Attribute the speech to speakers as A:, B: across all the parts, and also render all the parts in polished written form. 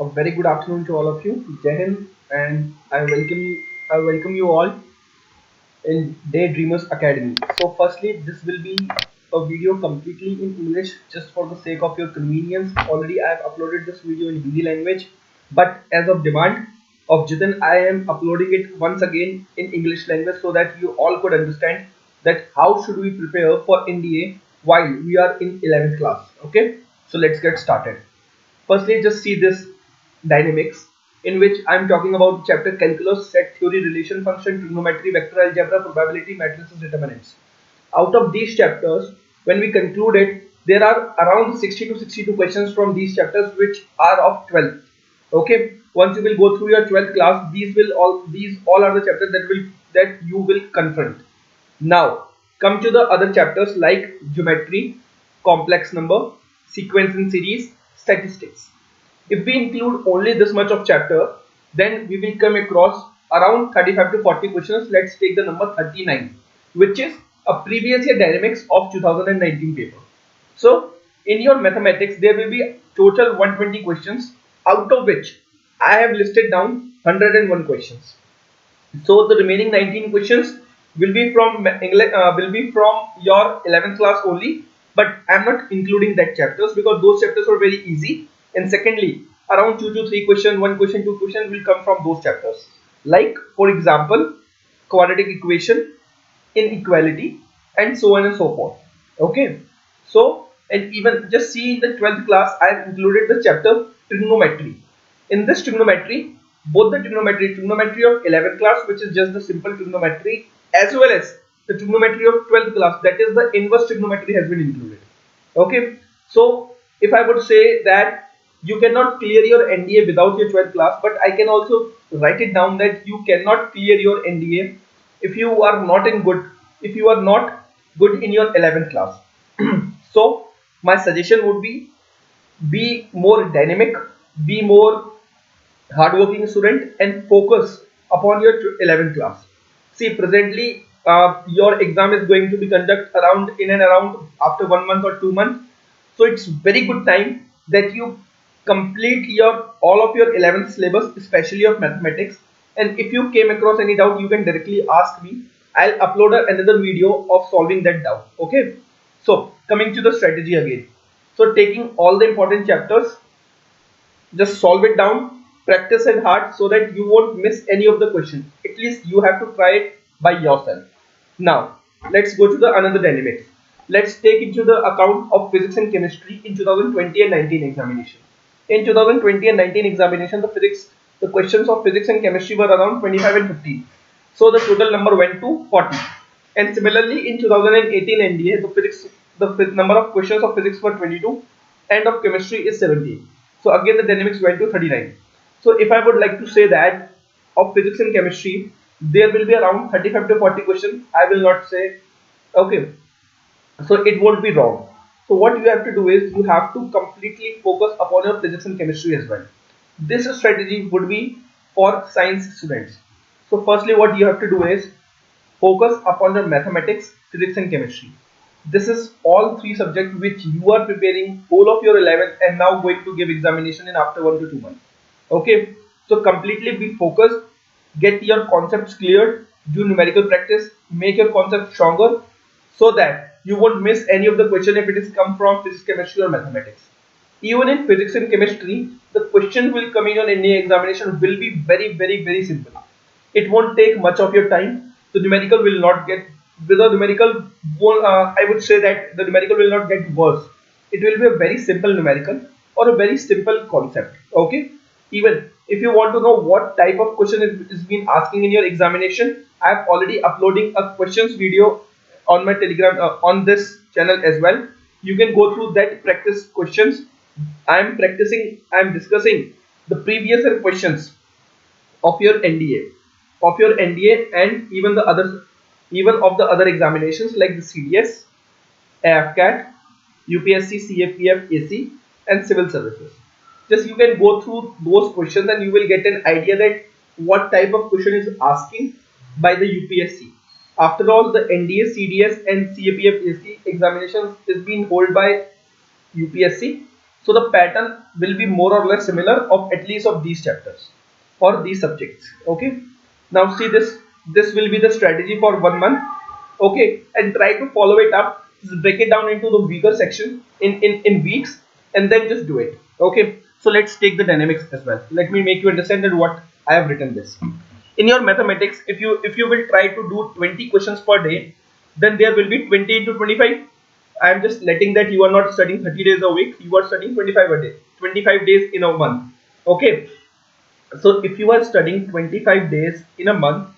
A: A very good afternoon to all of you. Jai Hind, and I welcome you all in Daydreamers Academy. So, firstly, this will be a video completely in English just for the sake of your convenience. Already, I have uploaded this video in Hindi language, but as of demand of Jitin, I am uploading it once again in English language so that you all could understand that how should we prepare for NDA while we are in 11th class. Okay, so let's get started. Firstly, just see this dynamics in which I'm talking about chapter calculus, set theory, relation function, trigonometry, vector algebra, probability, matrices, determinants. Out of these chapters, when we conclude it, there are around 60 to 62 questions from these chapters which are of 12th. Okay, once you will go through your 12th class, these all are the chapters that you will confront. Now, come to the other chapters like geometry, complex number, sequence and series, statistics. If we include only this much of chapter, then we will come across around 35 to 40 questions. Let's take the number 39, which is a previous year dynamics of 2019 paper. So, in your mathematics, there will be total 120 questions, out of which I have listed down 101 questions. So the remaining 19 questions will be from English, will be from your 11th class only. But I'm not including that chapters because those chapters are very easy. And secondly, around 2 to 3 questions, one question, two questions will come from those chapters. Like for example, quadratic equation, inequality, and so on and so forth. Okay. So and even just see in the 12th class, I have included the chapter trigonometry. In this trigonometry, both the trigonometry of 11th class, which is just the simple trigonometry, as well as the trigonometry of 12th class, that is the inverse trigonometry, has been included. Okay, so if I would say that you cannot clear your NDA without your 12th class, but I can also write it down that you cannot clear your NDA if you are not in good, if you are not good in your 11th class. So my suggestion would be more dynamic, be more hardworking student, and focus upon your 11th class. See, presently your exam is going to be conducted around in and around after 1 month or 2 months. So it's very good time that you complete your all of your 11th syllabus, especially of mathematics. And if you came across any doubt, you can directly ask me. I'll upload another video of solving that doubt. Okay. So coming to the strategy again. So taking all the important chapters, just solve it down, practice it hard so that you won't miss any of the question. At least you have to try it by yourself. Now let's go to the another dynamics. Let's take into the account of physics and chemistry in 2020 and 19 examination. In 2020 and 19 examination, the questions of physics and chemistry were around 25 and 15. So the total number went to 40. And similarly in 2018 NDA, the number of questions of physics were 22 and of chemistry is 17. So again the dynamics went to 39. So if I would like to say that of physics and chemistry, there will be around 35 to 40 questions. I will not say, okay, so it won't be wrong. So what you have to do is you have to completely focus upon your physics and chemistry as well. This strategy would be for science students. So firstly what you have to do is focus upon your mathematics, physics and chemistry. This is all three subjects which you are preparing whole of your 11th and now going to give examination in after 1 to 2 months. Okay, so completely be focused, get your concepts cleared, do numerical practice, make your concepts stronger so that you won't miss any of the question if it is come from physics, chemistry or mathematics. Even in physics and chemistry, the questions will come in on any examination will be very simple. It won't take much of your time. The numerical will not get with the numerical. I would say that the numerical will not get worse. It will be a very simple numerical or a very simple concept. Okay. Even if you want to know what type of question is being asking in your examination, I am already uploading a questions video on my Telegram on this channel as well. You can go through that practice questions. I am discussing the previous year questions of your NDA and even the other even of the other examinations like the CDS, AFCAT, UPSC, CAPF, AC and civil services. Just you can go through those questions and you will get an idea that what type of question is asking by the UPSC. After all, the NDA, CDS and CAPF, AC examinations is being held by UPSC, So the pattern will be more or less similar of at least of these chapters or these subjects. Okay. Now see this. This will be the strategy for 1 month. Okay, and try to follow it up. Just break it down into the weaker section in weeks, and then just do it. Okay. So let's take the dynamics as well. Let me make you understand that what I have written this. In your mathematics, if you will try to do 20 questions per day, then there will be 20 into 25. I am just letting that you are not studying 30 days a week, you are studying 25 a day, 25 days in a month. Okay, so if you are studying 25 days in a month,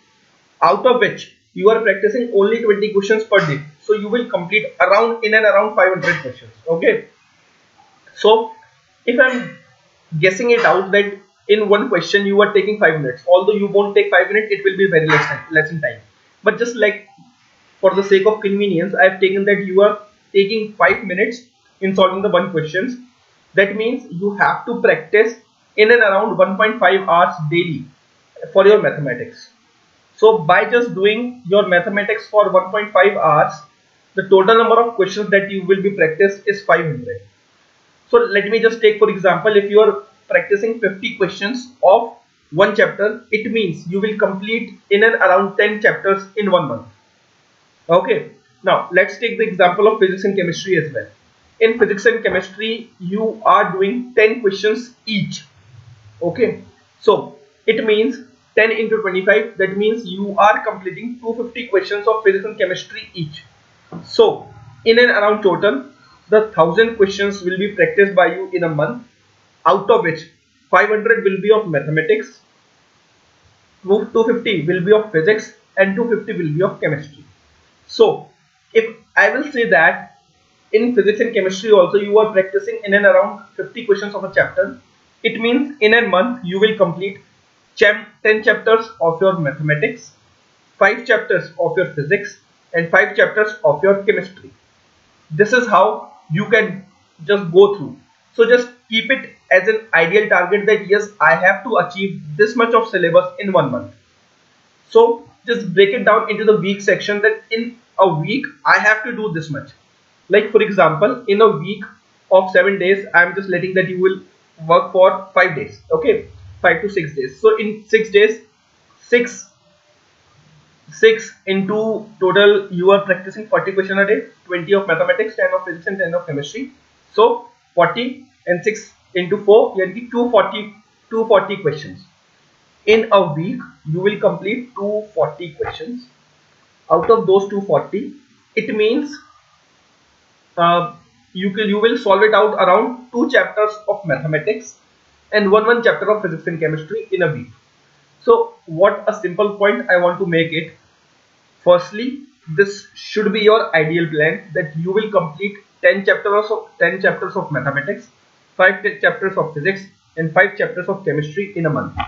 A: out of which you are practicing only 20 questions per day, so you will complete around in and around 500 questions. Okay, so if I'm guessing it out that in one question you are taking 5 minutes, although you won't take 5 minutes, it will be very less in time, but just like for the sake of convenience, I have taken that you are taking 5 minutes in solving the one questions. That means you have to practice in and around 1.5 hours daily for your mathematics. So by just doing your mathematics for 1.5 hours, the total number of questions that you will be practiced is 500. So let me just take for example, if you are practicing 50 questions of one chapter, it means you will complete in and around 10 chapters in 1 month. Okay, now let's take the example of physics and chemistry as well. In physics and chemistry, you are doing 10 questions each. Okay, so it means 10 into 25, that means you are completing 250 questions of physics and chemistry each. So in and around total, the 1000 questions will be practiced by you in a month, out of which 500 will be of mathematics, 250 will be of physics, and 250 will be of chemistry. So if I will say that in physics and chemistry also you are practicing in and around 50 questions of a chapter, it means in a month you will complete 10 chapters of your mathematics, 5 chapters of your physics, and 5 chapters of your chemistry. This is how you can just go through. So just keep it as an ideal target that yes, I have to achieve this much of syllabus in 1 month. So just break it down into the week section, that in a week I have to do this much. Like for example, in a week of 7 days, I am just letting that you will work for 5 days. Okay, 5 to 6 days. So in 6 days, 6 6 into total you are practicing 40 question a day, 20 of mathematics, 10 of physics, and 10 of chemistry. So 40 and 6 into 4, yani 240 questions. In a week you will complete 240 questions. Out of those 240, it means you will solve it out around 2 chapters of mathematics and one chapter of physics and chemistry in a week. So what a simple point I want to make it. Firstly, this should be your ideal plan, that you will complete 10 chapters of mathematics, 5 chapters of physics, and 5 chapters of chemistry in a month.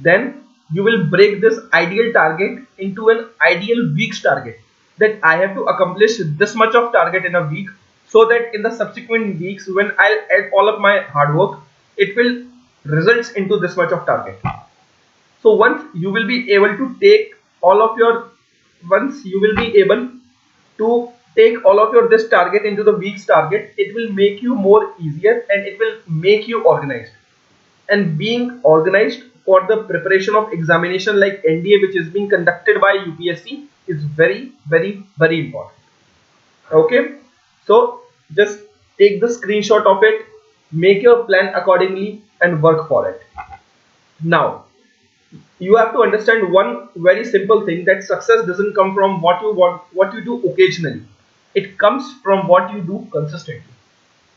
A: Then you will break this ideal target into an ideal week's target, that I have to accomplish this much of target in a week, so that in the subsequent weeks when I'll add all of my hard work, it will results into this much of target. So once you will be able to take all of your once you will be able to take all of your this target into the week's target, it will make you more easier and it will make you organized. And being organized for the preparation of examination like NDA, which is being conducted by UPSC, is very important. Okay, so just take the screenshot of it, make your plan accordingly, and work for it. Now you have to understand one very simple thing, that success doesn't come from what you do occasionally. It comes from what you do consistently.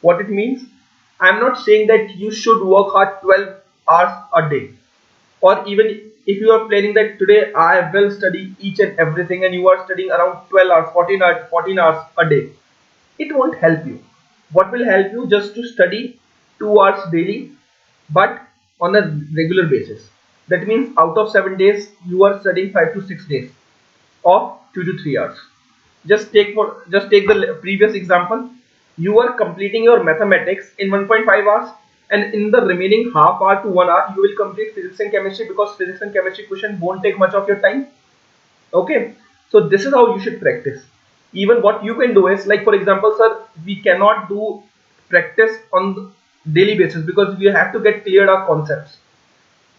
A: What it means, I'm not saying that you should work hard 12 hours a day, or even if you are planning that today I will study each and everything, and you are studying around 12 hours, 14 hours a day, it won't help you. What will help you, just to study 2 hours daily, but on a regular basis. That means out of 7 days you are studying 5 to 6 days of 2 to 3 hours. Just take the previous example. You are completing your mathematics in 1.5 hours, and in the remaining half hour to 1 hour you will complete physics and chemistry, because physics and chemistry question won't take much of your time. Okay, so this is how you should practice. Even what you can do is, like for example, sir, we cannot do practice on the daily basis because we have to get cleared our concepts.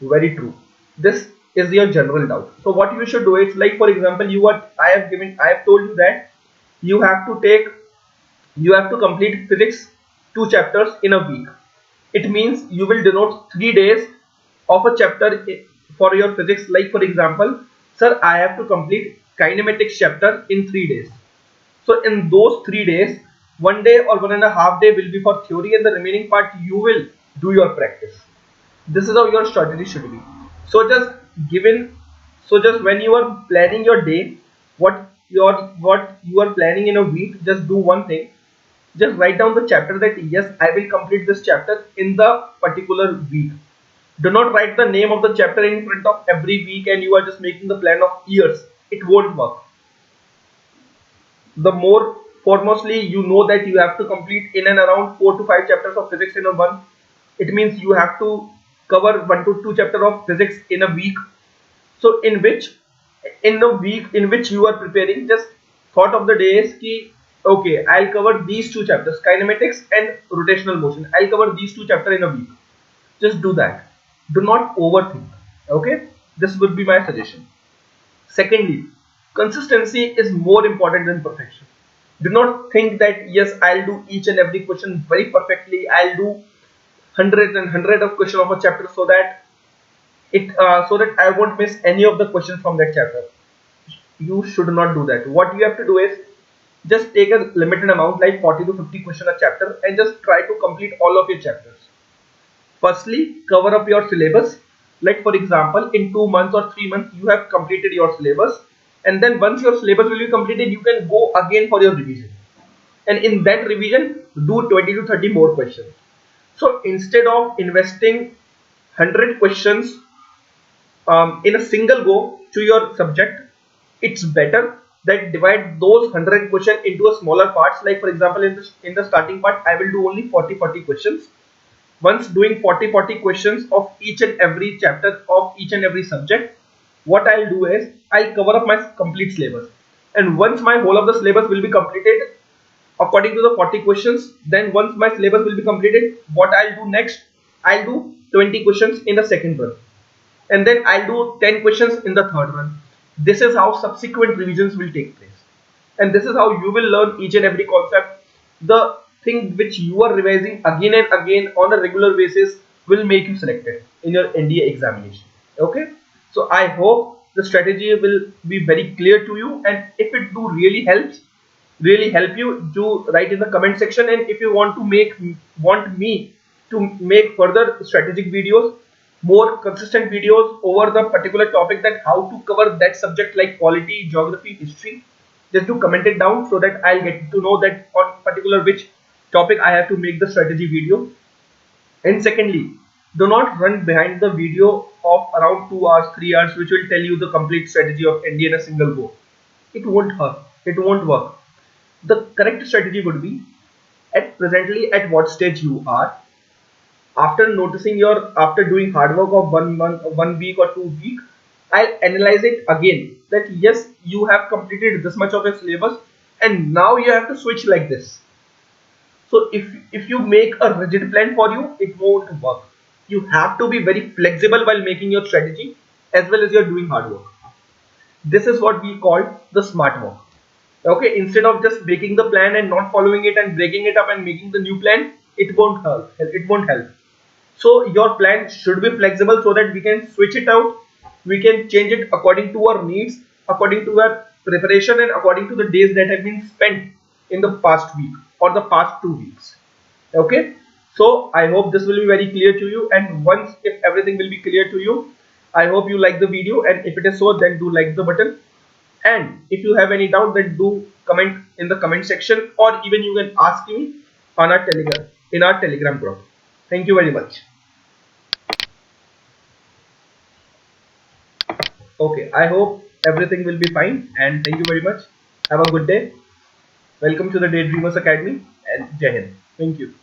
A: Very true. This is your general doubt. So what you should do is, like for example, I have told you that you have to take you have to complete physics 2 chapters in a week. It means you will denote 3 days of a chapter for your physics. Like for example, sir, I have to complete kinematics chapter in 3 days. So in those 3 days, 1 day or 1.5 day will be for theory, and the remaining part you will do your practice. This is how your strategy should be. So just given, so just when you are planning your day, what you are planning in a week, just do one thing. Just write down the chapter that yes, I will complete this chapter in the particular week. Do not write the name of the chapter in front of every week and you are just making the plan of years. It won't work. The more foremostly you know that you have to complete in and around 4 to 5 chapters of physics in a month, it means you have to cover 1 to 2 chapter of physics in a week. So in a week in which you are preparing, just thought of the day is ki, okay, I'll cover these 2 chapters, kinematics and rotational motion. I'll cover these 2 chapters in a week. Just do that. Do not overthink. Okay, this would be my suggestion. Secondly, consistency is more important than perfection. Do not think that yes, I'll do each and every question very perfectly. I'll do hundreds and hundreds of questions of a chapter so that I won't miss any of the questions from that chapter. You should not do that. What you have to do is just take a limited amount like 40 to 50 questions a chapter and just try to complete all of your chapters. Firstly, cover up your syllabus. Like for example, in 2 months or 3 months, you have completed your syllabus, and then once your syllabus will be completed, you can go again for your revision. And in that revision, do 20 to 30 more questions. So instead of investing 100 questions in a single go to your subject, it's better that divide those 100 questions into a smaller parts. Like for example, in the starting part, I will do only 40 questions. Once doing 40 questions of each and every chapter of each and every subject, what I'll do is I'll cover up my complete syllabus. And once my whole of the syllabus will be completed according to the 40 questions, then once my syllabus will be completed, what I'll do next, I'll do 20 questions in the second run. And then I'll do 10 questions in the third run. This is how subsequent revisions will take place. And this is how you will learn each and every concept. The thing which you are revising again and again on a regular basis will make you selected in your NDA examination. Okay. So I hope the strategy will be very clear to you. And if it do really help you, do write in the comment section. And if you want me to make further strategic videos, more consistent videos over the particular topic, that how to cover that subject like polity, geography, history, just to comment it down so that I'll get to know that on particular which topic I have to make the strategy video. And secondly, do not run behind the video of around 2 hours, 3 hours, which will tell you the complete strategy of NDA in a single go. It won't hurt. It won't work. The correct strategy would be, at presently at what stage you are, after doing hard work of 1 month, 1 week or 2 week, I'll analyze it again that yes, you have completed this much of your syllabus and now you have to switch like this. So if you make a rigid plan for you, it won't work. You have to be very flexible while making your strategy as well as you're doing hard work. This is what we call the smart work. Okay, instead of just making the plan and not following it and breaking it up and making the new plan, it won't help. It won't help. So your plan should be flexible so that we can switch it out. We can change it according to our needs, according to our preparation, and according to the days that have been spent in the past week or the past 2 weeks. Okay. So I hope this will be very clear to you. And once if everything will be clear to you, I hope you like the video. And if it is so, then do like the button. And if you have any doubt, then do comment in the comment section, or even you can ask me on our telegram group. Thank you very much. Okay, I hope everything will be fine, and thank you very much. Have a good day. Welcome to the Daydreamers Academy, and Jai Hind. Thank you.